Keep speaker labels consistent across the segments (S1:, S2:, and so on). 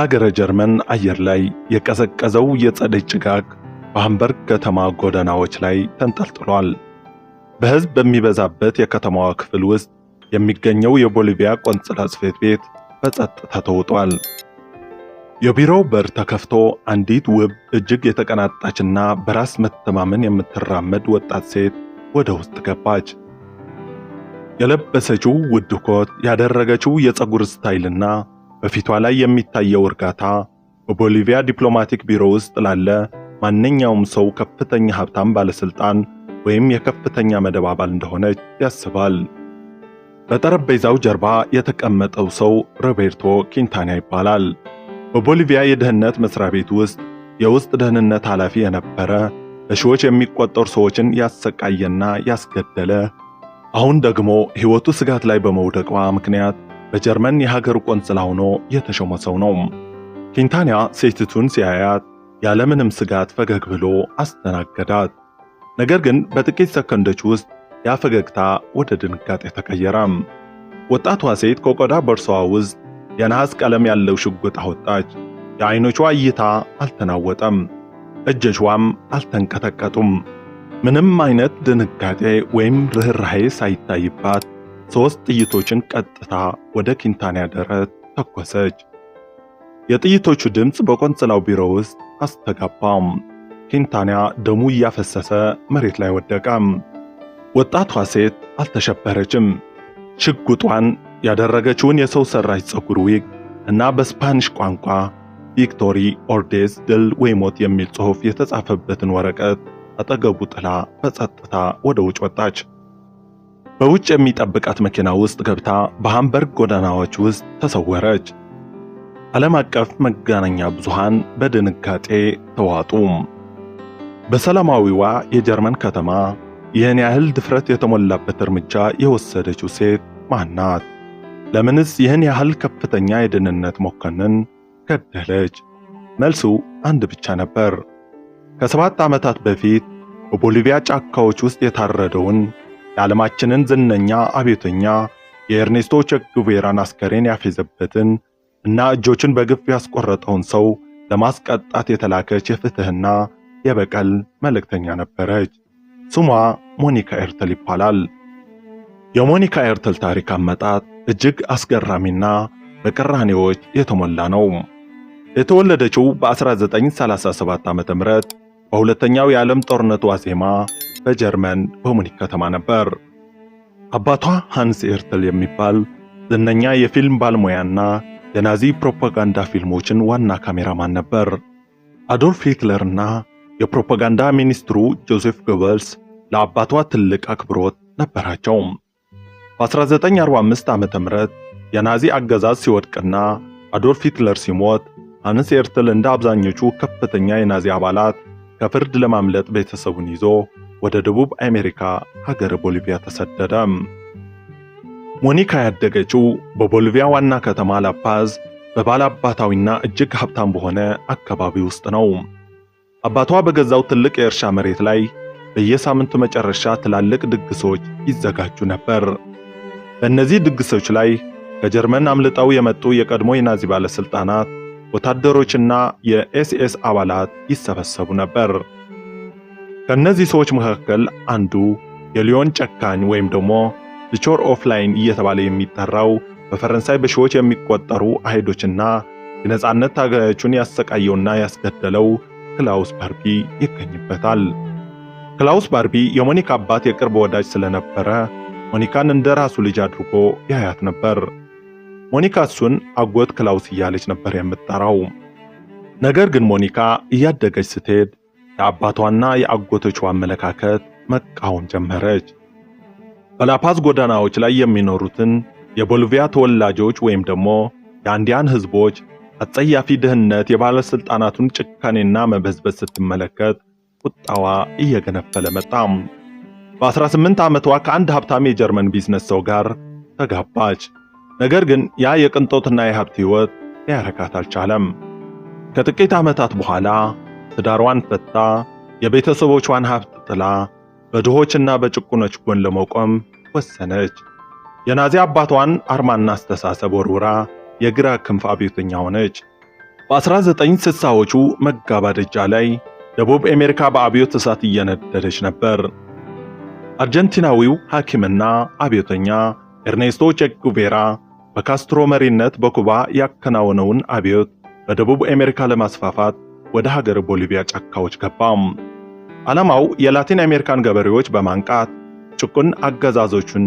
S1: በሀገረ ጀርመን አየር ላይ የቀዘቀዘው የጸደይ ጭጋግ በሃምበርግ ከተማ ጎዳናዎች ላይ ተንጠልጥሏል። በሕዝብ በሚበዛበት የከተማዋ ክፍል ውስጥ የሚገኘው የቦሊቪያ ቆንጽላ ጽሕፈት ቤት በጸጥታ ተውጧል። የቢሮው በር ተከፍቶ አንዲት ውብ እጅግ የተቀናጣችና በራስ መተማመን የምትራመድ ወጣት ሴት ወደ ውስጥ ገባች። የለበሰችው ውድ ኮት፣ ያደረገችው የፀጉር ስታይልና በፊቷ ላይ የሚታየው እርጋታ በቦሊቪያ ዲፕሎማቲክ ቢሮ ውስጥ ላለ ማንኛውም ሰው ከፍተኛ ሀብታም ባለስልጣን ወይም የከፍተኛ መደብ አባል እንደሆነች ያስባል። በጠረጴዛው ጀርባ የተቀመጠው ሰው ሮቤርቶ ኪንታና ይባላል። በቦሊቪያ የደህንነት መስሪያ ቤት ውስጥ የውስጥ ደህንነት ኃላፊ የነበረ፣ በሺዎች የሚቆጠሩ ሰዎችን ያሰቃየና ያስገደለ፣ አሁን ደግሞ ሕይወቱ ስጋት ላይ በመውደቋ ምክንያት በጀርመን የሀገር ቆንጽላ ሆኖ የተሾመ ሰው ነው። ኪንታና ሴቲቱን ሲያያት ያለምንም ስጋት ፈገግ ብሎ አስተናገዳት። ነገር ግን በጥቂት ሰከንዶች ውስጥ ያ ፈገግታ ወደ ድንጋጤ ተቀየረ። ወጣቷ ሴት ከቆዳ ቦርሳዋ ውስጥ የነሐስ ቀለም ያለው ሽጉጥ አወጣች። የዓይኖቿ እይታ አልተናወጠም፣ እጆቿም አልተንቀጠቀጡም። ምንም አይነት ድንጋጤ ወይም ርህራሄ ሳይታይባት 3 ጥይቶችን ቀጥታ ወደ ኪንታና ደረት ተኮሰች። የጥይቶቹ ድምፅ በቆንጽላው ቢሮ ውስጥ አስተጋባም። ኪንታና ደሙ እያፈሰሰ መሬት ላይ ወደቀ። ወጣቷ ሴት አልተሸበረችም። ሽጉጧን፣ ያደረገችውን የሰው ሰራሽ ፀጉር ዊግ እና በስፓኒሽ ቋንቋ ቪክቶሪ ኦርዴዝ ድል ወይ ሞት የሚል ጽሑፍ የተጻፈበትን ወረቀት አጠገቡ ጥላ በጸጥታ ወደ ውጭ ወጣች። በውጭ የሚጠብቃት መኪና ውስጥ ገብታ በሃምበርግ ጎዳናዎች ውስጥ ተሰወረች። ዓለም አቀፍ መገናኛ ብዙሃን በድንጋጤ ተዋጡ። በሰላማዊዋ የጀርመን ከተማ ይህን ያህል ድፍረት የተሞላበት እርምጃ የወሰደችው ሴት ማን ናት? ለምንስ ይህን ያህል ከፍተኛ የደህንነት መኮንን ገደለች? መልሱ አንድ ብቻ ነበር። ከ7 ዓመታት በፊት በቦሊቪያ ጫካዎች ውስጥ የታረደውን የዓለማችንን ዝነኛ አብዮተኛ የኤርኔስቶ ቼ ጉቬራን አስከሬን ያፌዘበትን እና እጆችን በግፍ ያስቆረጠውን ሰው ለማስቀጣት የተላከች የፍትህና የበቀል መልእክተኛ ነበረች። ስሟ ሞኒካ ኤርትል ይባላል። የሞኒካ ኤርትል ታሪክ አመጣጥ እጅግ አስገራሚና በቅራኔዎች የተሞላ ነው። የተወለደችው በ1937 ዓ.ም በሁለተኛው የዓለም ጦርነት ዋዜማ በጀርመን በሙኒክ ከተማ ነበር። አባቷ ሃንስ ኤርትል የሚባል ዝነኛ የፊልም ባለሙያና የናዚ ፕሮፓጋንዳ ፊልሞችን ዋና ካሜራማን ነበር። አዶልፍ ሂትለርና የፕሮፓጋንዳ ሚኒስትሩ ጆሴፍ ጎበልስ ለአባቷ ትልቅ አክብሮት ነበራቸው። በ1945 ዓ.ም የናዚ አገዛዝ ሲወድቅና አዶልፍ ሂትለር ሲሞት ሃንስ ኤርትል እንደ አብዛኞቹ ከፍተኛ የናዚ አባላት ከፍርድ ለማምለጥ ቤተሰቡን ይዞ ወደ ደቡብ አሜሪካ ሀገረ ቦሊቪያ ተሰደደ። ሞኒካ ያደገችው በቦሊቪያ ዋና ከተማ ላፓዝ በባላባታዊና እጅግ ሀብታም በሆነ አካባቢ ውስጥ ነው። አባቷ በገዛው ትልቅ የእርሻ መሬት ላይ በየሳምንቱ መጨረሻ ትላልቅ ድግሶች ይዘጋጁ ነበር። በእነዚህ ድግሶች ላይ ከጀርመን አምልጠው የመጡ የቀድሞ የናዚ ባለስልጣናት፣ ወታደሮችና የኤስኤስ አባላት ይሰበሰቡ ነበር። ከነዚህ ሰዎች መካከል አንዱ የሊዮን ጨካኝ ወይም ደግሞ ቾር ኦፍ ላይን እየተባለ የሚጠራው በፈረንሳይ በሺዎች የሚቆጠሩ አይሁዶችና የነጻነት ታጋዮችን ያሰቃየውና ያስገደለው ክላውስ ባርቢ ይገኝበታል። ክላውስ ባርቢ የሞኒካ አባት የቅርብ ወዳጅ ስለነበረ ሞኒካን እንደ ራሱ ልጅ አድርጎ ያያት ነበር። ሞኒካ እሱን አጎት ክላውስ እያለች ነበር የምትጠራው። ነገር ግን ሞኒካ እያደገች ስትሄድ የአባቷና የአጎቶቿ አመለካከት መቃወም ጀመረች። በላፓዝ ጎዳናዎች ላይ የሚኖሩትን የቦሊቪያ ተወላጆች ወይም ደግሞ የአንዲያን ህዝቦች አጸያፊ ድህነት፣ የባለስልጣናቱን ጭካኔና መበዝበዝ ስትመለከት ቁጣዋ እየገነፈለ መጣ። በ18 ዓመቷ ከአንድ ሀብታም የጀርመን ቢዝነስ ሰው ጋር ተጋባች። ነገር ግን ያ የቅንጦትና የሀብት ህይወት ሊያረካት አልቻለም። ከጥቂት ዓመታት በኋላ ትዳሯን ፈታ፣ የቤተሰቦቿን ሀብት ጥላ በድሆችና በጭቁኖች ጎን ለመቆም ወሰነች። የናዚ አባቷን አርማና አስተሳሰብ ወርውራ የግራ ክንፍ አብዮተኛ ሆነች። በ1960ዎቹ መጋባደጃ ላይ ደቡብ አሜሪካ በአብዮት እሳት እየነደደች ነበር። አርጀንቲናዊው ሐኪምና አብዮተኛ ኤርኔስቶ ቼ ጉቬራ በካስትሮ መሪነት በኩባ ያከናወነውን አብዮት በደቡብ አሜሪካ ለማስፋፋት ወደ ሀገር ቦሊቪያ ጫካዎች ገባም። ዓላማው የላቲን አሜሪካን ገበሬዎች በማንቃት ጭቁን አገዛዞቹን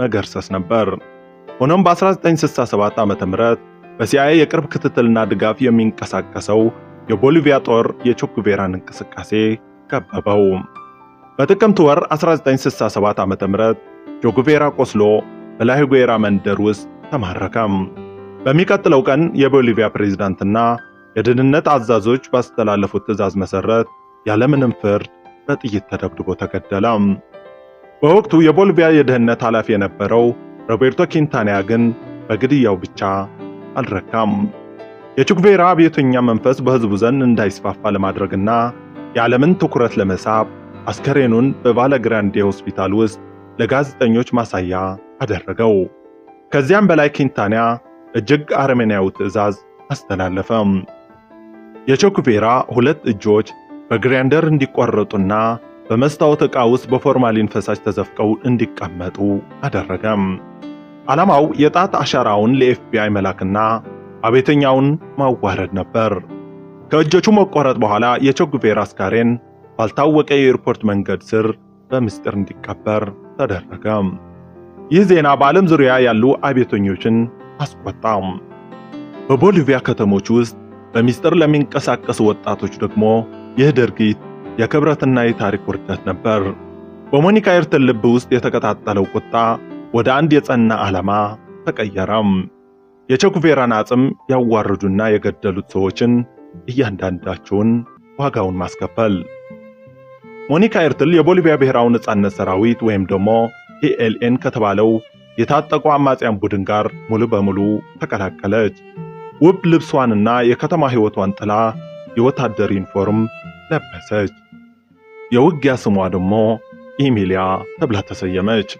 S1: መገርሰስ ነበር። ሆኖም በ1967 ዓ.ም በሲአይኤ የቅርብ ክትትልና ድጋፍ የሚንቀሳቀሰው የቦሊቪያ ጦር የቼ ጉቬራን እንቅስቃሴ ከበበው። በጥቅምት ወር 1967 ዓ.ም ቼ ጉቬራ ቆስሎ በላሂጉዌራ መንደር ውስጥ ተማረከ። በሚቀጥለው ቀን የቦሊቪያ ፕሬዝዳንትና የደህንነት አዛዦች ባስተላለፉት ትዕዛዝ መሰረት ያለምንም ፍርድ በጥይት ተደብድቦ ተገደለ። በወቅቱ የቦሊቪያ የደህንነት ኃላፊ የነበረው ሮቤርቶ ኪንታኒያ ግን በግድያው ብቻ አልረካም። የቼ ጉቬራ አብዮተኛ መንፈስ በሕዝቡ ዘንድ እንዳይስፋፋ ለማድረግና የዓለምን ትኩረት ለመሳብ አስከሬኑን በቫለግራንዴ ሆስፒታል ውስጥ ለጋዜጠኞች ማሳያ አደረገው። ከዚያም በላይ ኪንታኒያ እጅግ አረመኔያዊ ትዕዛዝ አስተላለፈ። የቼ ጉቬራ ሁለት እጆች በግራይንደር እንዲቆረጡና በመስታወት ዕቃ ውስጥ በፎርማሊን ፈሳሽ ተዘፍቀው እንዲቀመጡ አደረገ። ዓላማው የጣት አሻራውን ለኤፍቢአይ መላክና አብዮተኛውን ማዋረድ ነበር። ከእጆቹ መቆረጥ በኋላ የቼ ጉቬራ አስከሬን ባልታወቀ የኤርፖርት መንገድ ስር በምስጢር እንዲቀበር ተደረገ። ይህ ዜና በዓለም ዙሪያ ያሉ አብዮተኞችን አስቆጣ። በቦሊቪያ ከተሞች ውስጥ በምስጢር ለሚንቀሳቀሱ ወጣቶች ደግሞ ይህ ድርጊት የክብረትና የታሪክ ውርደት ነበር። በሞኒካ ኤርትል ልብ ውስጥ የተቀጣጠለው ቁጣ ወደ አንድ የጸና ዓላማ ተቀየረም። የቼ ጉቬራን አጽም ያዋረዱና የገደሉት ሰዎችን እያንዳንዳቸውን ዋጋውን ማስከፈል። ሞኒካ ኤርትል የቦሊቪያ ብሔራዊ ነጻነት ሰራዊት ወይም ደግሞ ኢኤልኤን ከተባለው የታጠቁ አማጽያን ቡድን ጋር ሙሉ በሙሉ ተቀላቀለች። ውብ ልብሷንና የከተማ ሕይወቷን ጥላ የወታደር ዩኒፎርም ለበሰች። የውጊያ ስሟ ደግሞ ኢሚሊያ ተብላ ተሰየመች።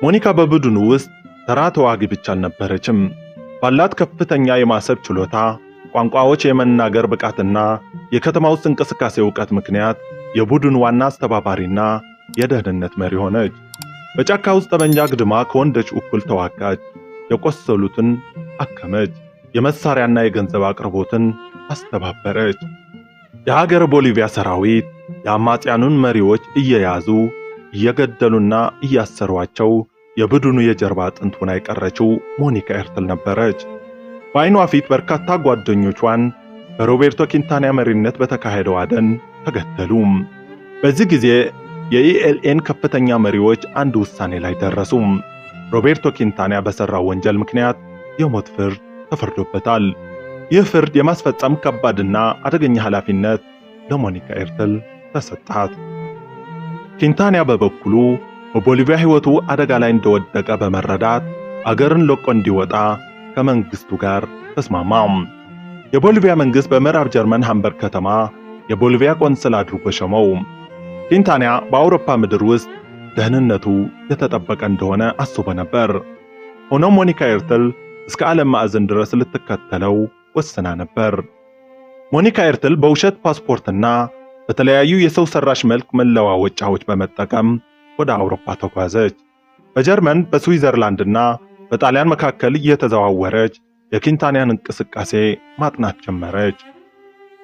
S1: ሞኒካ በቡድኑ ውስጥ ተራ ተዋጊ ብቻ አልነበረችም። ባላት ከፍተኛ የማሰብ ችሎታ፣ ቋንቋዎች የመናገር ብቃትና የከተማ ውስጥ እንቅስቃሴ ዕውቀት ምክንያት የቡድኑ ዋና አስተባባሪና የደህንነት መሪ ሆነች። በጫካ ውስጥ ጠመንጃ ግድማ ከወንዶች እኩል ተዋጋች። የቆሰሉትን አከመች። የመሳሪያና የገንዘብ አቅርቦትን አስተባበረች። የሀገር ቦሊቪያ ሰራዊት የአማጽያኑን መሪዎች እየያዙ እየገደሉና እያሰሯቸው የቡድኑ የጀርባ አጥንት ሆና የቀረችው ሞኒካ ኤርትል ነበረች። በዓይኗ ፊት በርካታ ጓደኞቿን በሮቤርቶ ኪንታኒያ መሪነት በተካሄደው አደን ተገደሉ። በዚህ ጊዜ የኢኤልኤን ከፍተኛ መሪዎች አንድ ውሳኔ ላይ ደረሱ። ሮቤርቶ ኪንታኒያ በሠራው ወንጀል ምክንያት የሞት ፍርድ ተፈርዶበታል። ይህ ፍርድ የማስፈጸም ከባድና አደገኛ ኃላፊነት ለሞኒካ ኤርትል ተሰጣት። ኪንታኒያ በበኩሉ በቦሊቪያ ሕይወቱ አደጋ ላይ እንደወደቀ በመረዳት አገርን ለቆ እንዲወጣ ከመንግስቱ ጋር ተስማማ። የቦሊቪያ መንግስት በምዕራብ ጀርመን ሃምበርግ ከተማ የቦሊቪያ ቆንስል አድርጎ ሾመው። ኪንታኒያ በአውሮፓ ምድር ውስጥ ደህንነቱ የተጠበቀ እንደሆነ አስቦ ነበር። ሆኖም ሞኒካ ኤርትል እስከ ዓለም ማዕዘን ድረስ ልትከተለው ወስና ነበር። ሞኒካ ኤርትል በውሸት ፓስፖርትና በተለያዩ የሰው ሰራሽ መልክ መለዋወጫዎች በመጠቀም ወደ አውሮፓ ተጓዘች። በጀርመን በስዊዘርላንድና በጣሊያን መካከል እየተዘዋወረች የኪንታኒያን እንቅስቃሴ ማጥናት ጀመረች።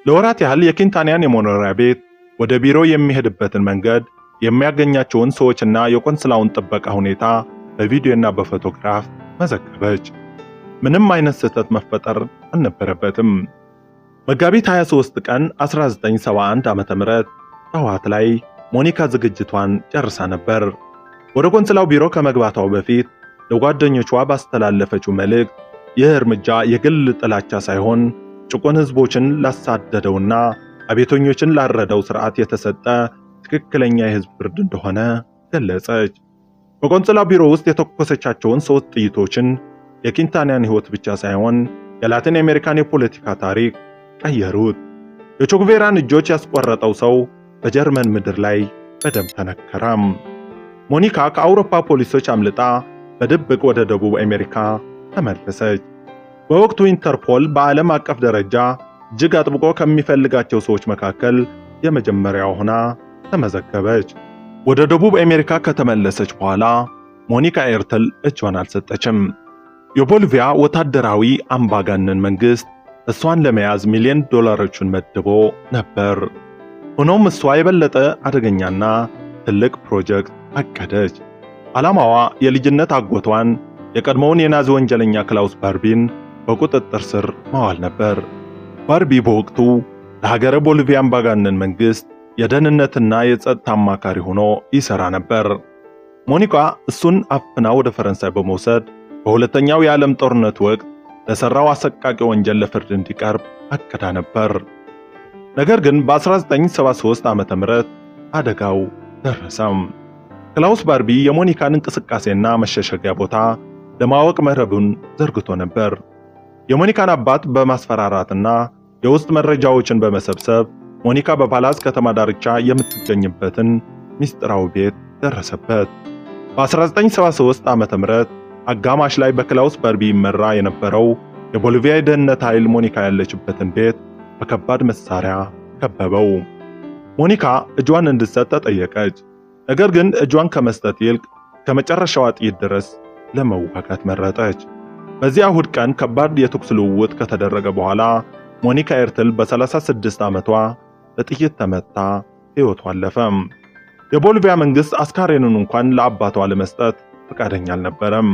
S1: ለወራት ያህል የኪንታኒያን የመኖሪያ ቤት፣ ወደ ቢሮ የሚሄድበትን መንገድ፣ የሚያገኛቸውን ሰዎችና የቆንስላውን ጥበቃ ሁኔታ በቪዲዮና በፎቶግራፍ መዘገበች። ምንም አይነት ስህተት መፈጠር አልነበረበትም። መጋቢት 23 ቀን 1971 ዓ.ም ጠዋት ላይ ሞኒካ ዝግጅቷን ጨርሳ ነበር። ወደ ቆንስላው ቢሮ ከመግባቷ በፊት ለጓደኞቿ ባስተላለፈችው መልእክት ይህ እርምጃ የግል ጥላቻ ሳይሆን ጭቁን ሕዝቦችን ላሳደደውና አብዮተኞችን ላረደው ሥርዓት የተሰጠ ትክክለኛ የሕዝብ ፍርድ እንደሆነ ገለጸች። በቆንስላው ቢሮ ውስጥ የተኮሰቻቸውን 3 ጥይቶችን የኪንታኒያን ሕይወት ብቻ ሳይሆን የላቲን አሜሪካን የፖለቲካ ታሪክ ቀየሩት። የቼ ጉቬራን እጆች ያስቆረጠው ሰው በጀርመን ምድር ላይ በደም ተነከረም። ሞኒካ ከአውሮፓ ፖሊሶች አምልጣ በድብቅ ወደ ደቡብ አሜሪካ ተመለሰች። በወቅቱ ኢንተርፖል በዓለም አቀፍ ደረጃ እጅግ አጥብቆ ከሚፈልጋቸው ሰዎች መካከል የመጀመሪያው ሆና ተመዘገበች። ወደ ደቡብ አሜሪካ ከተመለሰች በኋላ ሞኒካ ኤርትል እጇን አልሰጠችም። የቦሊቪያ ወታደራዊ አምባገነን መንግስት እሷን ለመያዝ ሚሊዮን ዶላሮችን መድቦ ነበር። ሆኖም እሷ የበለጠ አደገኛና ትልቅ ፕሮጀክት አቀደች። ዓላማዋ የልጅነት አጎቷን የቀድሞውን የናዚ ወንጀለኛ ክላውስ ባርቢን በቁጥጥር ስር ማዋል ነበር። ባርቢ በወቅቱ ለሀገረ ቦሊቪያ አምባገነን መንግስት የደህንነትና የጸጥታ አማካሪ ሆኖ ይሰራ ነበር። ሞኒካ እሱን አፍና ወደ ፈረንሳይ በመውሰድ በሁለተኛው የዓለም ጦርነት ወቅት ለሰራው አሰቃቂ ወንጀል ለፍርድ እንዲቀርብ አቅዳ ነበር። ነገር ግን በ1973 ዓመተ ምህረት አደጋው ደረሰም። ክላውስ ባርቢ የሞኒካን እንቅስቃሴና መሸሸጊያ ቦታ ለማወቅ መረቡን ዘርግቶ ነበር። የሞኒካን አባት በማስፈራራትና የውስጥ መረጃዎችን በመሰብሰብ ሞኒካ በፓላስ ከተማ ዳርቻ የምትገኝበትን ሚስጥራዊ ቤት ደረሰበት። በ1973 ዓመተ ምህረት አጋማሽ ላይ በክላውስ ባርቢ ይመራ የነበረው የቦሊቪያ የደህንነት ኃይል ሞኒካ ያለችበትን ቤት በከባድ መሳሪያ ከበበው። ሞኒካ እጇን እንድትሰጥ ተጠየቀች። ነገር ግን እጇን ከመስጠት ይልቅ ከመጨረሻዋ ጥይት ድረስ ለመዋጋት መረጠች። በዚያ እሁድ ቀን ከባድ የተኩስ ልውውጥ ከተደረገ በኋላ ሞኒካ ኤርትል በ36 ዓመቷ በጥይት ተመታ ሕይወቷ አለፈ። የቦሊቪያ መንግስት አስካሬኑን እንኳን ለአባቷ ለመስጠት ፈቃደኛ አልነበረም።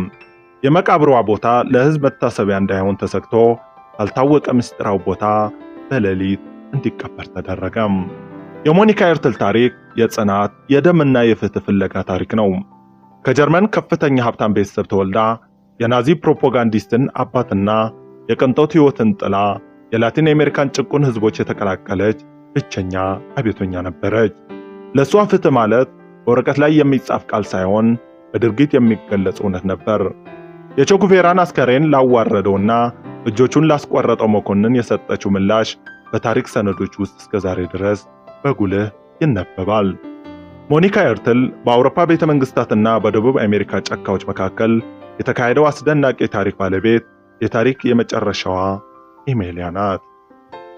S1: የመቃብሯ ቦታ ለሕዝብ መታሰቢያ እንዳይሆን ተሰግቶ ያልታወቀ ምስጢራዊ ቦታ በሌሊት እንዲቀበር ተደረገ። የሞኒካ ኤርትል ታሪክ የጽናት የደምና የፍትህ ፍለጋ ታሪክ ነው። ከጀርመን ከፍተኛ ሀብታም ቤተሰብ ተወልዳ የናዚ ፕሮፓጋንዲስትን አባትና የቅንጦት ሕይወትን ጥላ የላቲን አሜሪካን ጭቁን ሕዝቦች የተቀላቀለች ብቸኛ አብዮተኛ ነበረች። ለሷ ፍትህ ማለት በወረቀት ላይ የሚጻፍ ቃል ሳይሆን በድርጊት የሚገለጽ እውነት ነበር። የቾጉቬራን አስከሬን ላዋረደውና እጆቹን ላስቆረጠው መኮንን የሰጠችው ምላሽ በታሪክ ሰነዶች ውስጥ እስከ ዛሬ ድረስ በጉልህ ይነበባል። ሞኒካ ኤርትል በአውሮፓ ቤተ መንግስታትና በደቡብ አሜሪካ ጫካዎች መካከል የተካሄደው አስደናቂ ታሪክ ባለቤት የታሪክ የመጨረሻዋ ኢሜሊያ ናት።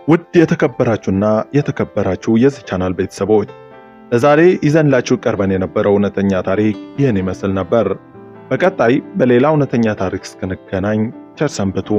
S1: ውድ የተከበራችሁና የተከበራችሁ የዚህ ቻናል ቤተሰቦች ለዛሬ ይዘንላችሁ ቀርበን የነበረው እውነተኛ ታሪክ ይህን ይመስል ነበር። በቀጣይ በሌላ እውነተኛ ታሪክ እስክንገናኝ ቸር ሰንብቱ።